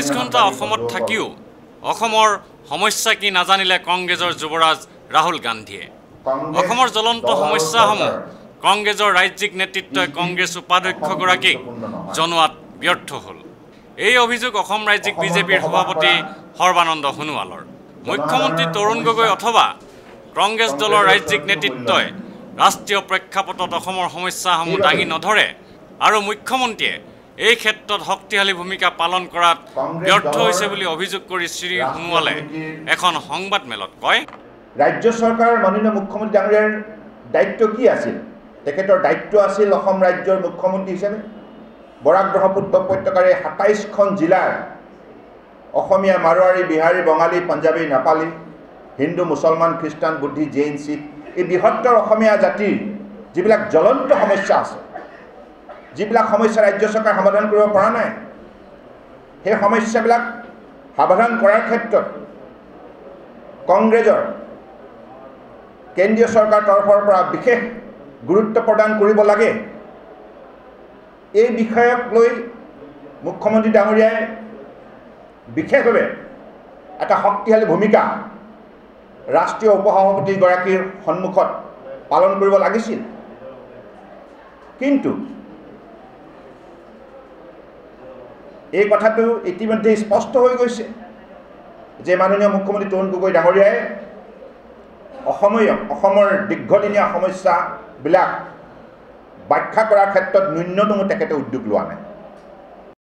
২৪ ঘণ্টা অসমত থাকিও অসমৰ সমস্যা কি নাজানিলে কংগ্ৰেছৰ যুৱৰাজ ৰাহুল গান্ধীয়ে অসমৰ জ্বলন্ত সমস্যাসমূহ কংগ্ৰেছৰ ৰাজ্যিক নেতৃত্বই কংগ্ৰেছ উপাধ্যক্ষগৰাকীক জনোৱাত ব্যৰ্থ হ'ল। এই অভিযোগ অসম ৰাজ্যিক বিজেপিৰ সভাপতি সৰ্বানন্দ সোণোৱালৰ। মুখ্যমন্ত্ৰী তৰুণ গগৈ অথবা কংগ্ৰেছ দলৰ ৰাজ্যিক নেতৃত্বই ৰাষ্ট্ৰীয় প্ৰেক্ষাপটত অসমৰ সমস্যাসমূহ দাঙি নধৰে আৰু মুখ্যমন্ত্ৰীয়ে এই ক্ষেত্ৰত শক্তিশালী ভূমিকা পালন কৰাত ব্যৰ্থ হৈছে বুলি অভিযোগ কৰি শ্ৰী সোণোৱালে এখন সংবাদমেলত কয়, ৰাজ্য চৰকাৰৰ মাননীয় মুখ্যমন্ত্ৰী ডাঙৰীয়াৰ দায়িত্ব কি আছিল? তেখেতৰ দায়িত্ব আছিল অসম ৰাজ্যৰ মুখ্যমন্ত্ৰী হিচাপে বৰাক ব্ৰহ্মপুত্ৰ উপত্যকাৰ ২৭খন জিলাৰ অসমীয়া, মাৰোৱাৰী, বিহাৰী, বঙালী, পাঞ্জাবী, নেপালী, হিন্দু, মুছলমান, খ্ৰীষ্টান, বুদ্ধি, জৈন, শিখ এই বৃহত্তৰ অসমীয়া জাতিৰ যিবিলাক জ্বলন্ত সমস্যা আছে, যিবিলাক সমস্যা ৰাজ্য চৰকাৰে সমাধান কৰিব পৰা নাই, সেই সমস্যাবিলাক সমাধান কৰাৰ ক্ষেত্ৰত কংগ্ৰেছৰ কেন্দ্ৰীয় চৰকাৰৰ তৰফৰ পৰা বিশেষ গুৰুত্ব প্ৰদান কৰিব লাগে। এই বিষয়ক লৈ মুখ্যমন্ত্ৰী ডাঙৰীয়াই বিশেষভাৱে এটা শক্তিশালী ভূমিকা ৰাষ্ট্ৰীয় উপসভাপতিগৰাকীৰ সন্মুখত পালন কৰিব লাগিছিল। কিন্তু এই কথাটো ইতিমধ্যে স্পষ্ট হৈ গৈছে যে মাননীয় মুখ্যমন্ত্ৰী তৰুণ গগৈ ডাঙৰীয়াই অসমৰ দীৰ্ঘদিনীয়া সমস্যাবিলাক ব্যাখ্যা কৰাৰ ক্ষেত্ৰত ন্যূনতম তেখেতে উদ্যোগ লোৱা নাই।